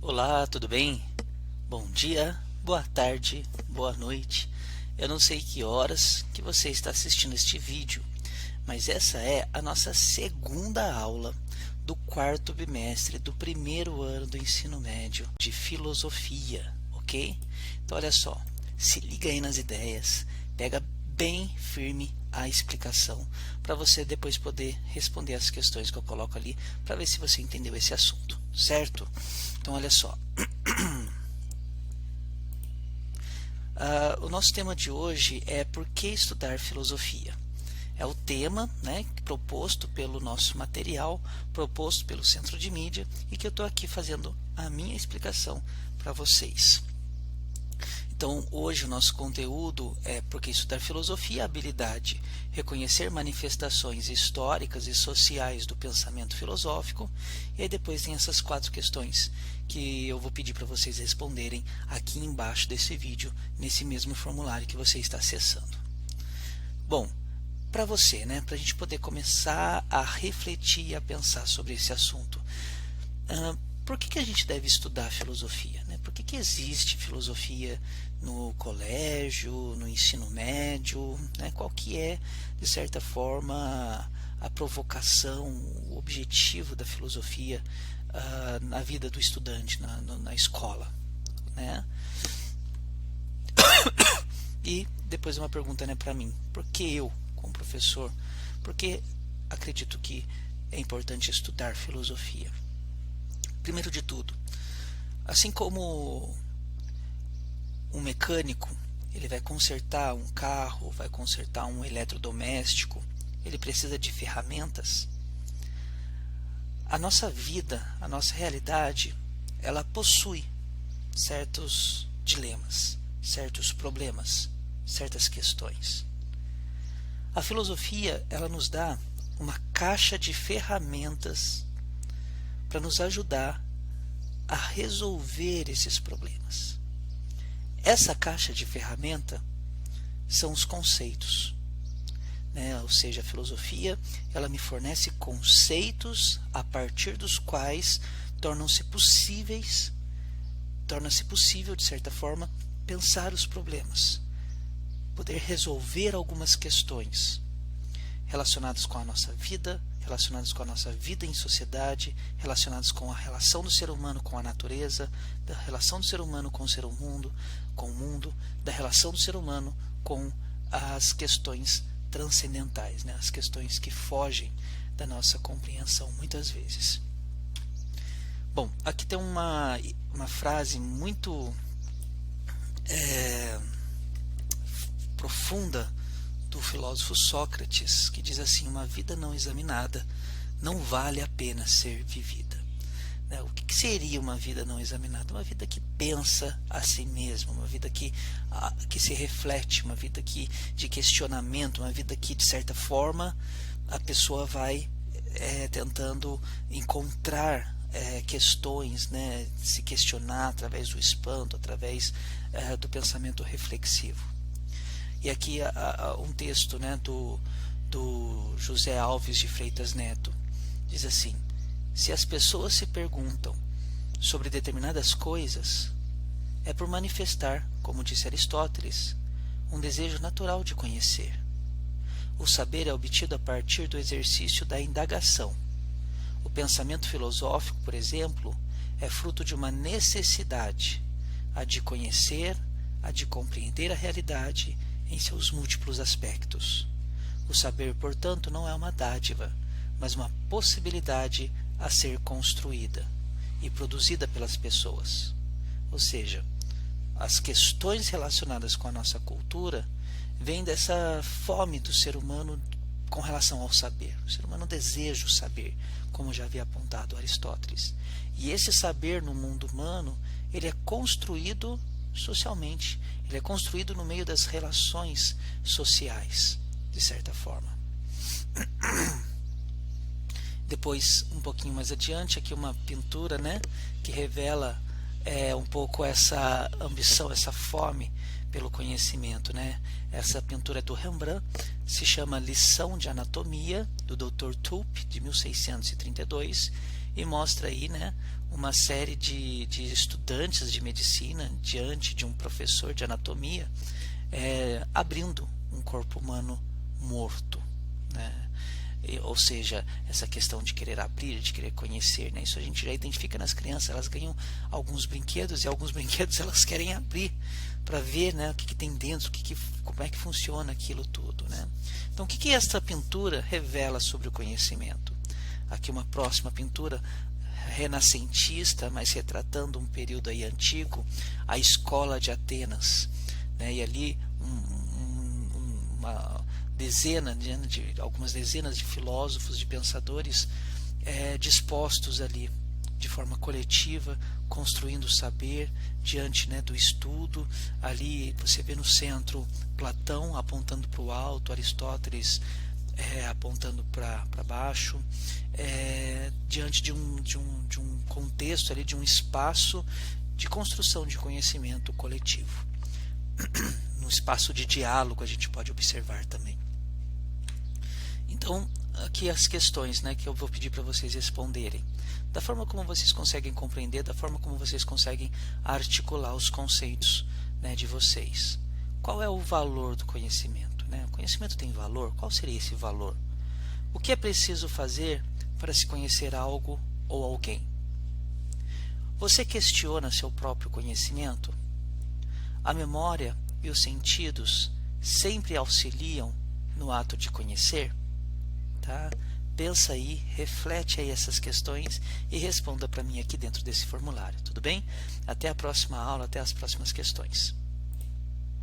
Olá, tudo bem? Bom dia, boa tarde, boa noite. Eu não sei que horas que você está assistindo este vídeo, mas essa é a nossa segunda aula do quarto bimestre do primeiro ano do ensino médio de filosofia, ok? Então olha só, se liga aí nas ideias, pega bem firme a explicação para você depois poder responder as questões que eu coloco ali para ver se você entendeu esse assunto, certo? Então olha só, o nosso tema de hoje é por que estudar filosofia. É o tema, né, proposto pelo nosso material, proposto pelo Centro de Mídia e que eu estou aqui fazendo a minha explicação para vocês. Então, hoje o nosso conteúdo é porque estudar filosofia é a habilidade reconhecer manifestações históricas e sociais do pensamento filosófico. E aí depois tem essas 4 questões que eu vou pedir para vocês responderem aqui embaixo desse vídeo, nesse mesmo formulário que você está acessando. Bom, para você, né, para a gente poder começar a refletir e a pensar sobre esse assunto, por que a gente deve estudar filosofia, né? Por que existe filosofia no colégio, no ensino médio, né? Qual que é, de certa forma, a provocação, o objetivo da filosofia na vida do estudante, na escola, né? E depois uma pergunta, né, para mim, por que eu, como professor, por que acredito que é importante estudar filosofia? Primeiro de tudo, assim como um mecânico, ele vai consertar um carro, vai consertar um eletrodoméstico, ele precisa de ferramentas. A nossa vida, a nossa realidade, ela possui certos dilemas, certos problemas, certas questões. A filosofia, ela nos dá uma caixa de ferramentas para nos ajudar a resolver esses problemas. Essa caixa de ferramenta são os conceitos, né? Ou seja, a filosofia, ela me fornece conceitos a partir dos quais torna-se possível, de certa forma, pensar os problemas, poder resolver algumas questões relacionadas com a nossa vida, relacionados com a nossa vida em sociedade, relacionados com a relação do ser humano com a natureza, da relação do ser humano com o mundo, da relação do ser humano com as questões transcendentais, né? As questões que fogem da nossa compreensão muitas vezes. Bom, aqui tem uma frase muito profunda do filósofo Sócrates, que diz assim: uma vida não examinada não vale a pena ser vivida. O que seria uma vida não examinada? Uma vida que pensa a si mesma, uma vida que se reflete, uma vida de questionamento, uma vida que, de certa forma, a pessoa vai tentando encontrar questões, né, se questionar através do espanto, através do pensamento reflexivo. E aqui um texto, né, do José Alves de Freitas Neto. Diz assim: se as pessoas se perguntam sobre determinadas coisas, é por manifestar, como disse Aristóteles, um desejo natural de conhecer. O saber é obtido a partir do exercício da indagação. O pensamento filosófico, por exemplo, é fruto de uma necessidade, a de conhecer, a de compreender a realidade em seus múltiplos aspectos. O saber, portanto, não é uma dádiva, mas uma possibilidade a ser construída e produzida pelas pessoas. Ou seja, as questões relacionadas com a nossa cultura vêm dessa fome do ser humano com relação ao saber. O ser humano deseja o saber, como já havia apontado Aristóteles. E esse saber no mundo humano, ele é construído socialmente, ele é construído no meio das relações sociais, de certa forma. Depois, um pouquinho mais adiante, aqui uma pintura, né, que revela um pouco essa ambição, essa fome pelo conhecimento, né? Essa pintura é do Rembrandt, se chama Lição de Anatomia, do Dr. Tulp, de 1632, e mostra aí, né, uma série de estudantes de medicina diante de um professor de anatomia abrindo um corpo humano morto, né? Ou seja, essa questão de querer abrir, de querer conhecer, né? Isso a gente já identifica nas crianças. Elas ganham alguns brinquedos e alguns brinquedos elas querem abrir para ver, né, o que tem dentro, como é que funciona aquilo tudo, né? Então, o que essa pintura revela sobre o conhecimento? Aqui uma próxima pintura renascentista, mas retratando um período aí antigo, a escola de Atenas, né? E ali algumas dezenas de filósofos, de pensadores dispostos ali de forma coletiva, construindo o saber diante, né, do estudo. Ali você vê no centro Platão apontando para o alto, Aristóteles apontando para baixo, diante de um contexto ali, de um espaço de construção de conhecimento coletivo. No espaço de diálogo a gente pode observar também. Então, aqui as questões, né, que eu vou pedir para vocês responderem. Da forma como vocês conseguem compreender, da forma como vocês conseguem articular os conceitos, né, de vocês. Qual é o valor do conhecimento, né? O conhecimento tem valor? Qual seria esse valor? O que é preciso fazer para se conhecer algo ou alguém? Você questiona seu próprio conhecimento? A memória e os sentidos sempre auxiliam no ato de conhecer? Tá? Pensa aí, reflete aí essas questões e responda para mim aqui dentro desse formulário, tudo bem? Até a próxima aula, até as próximas questões.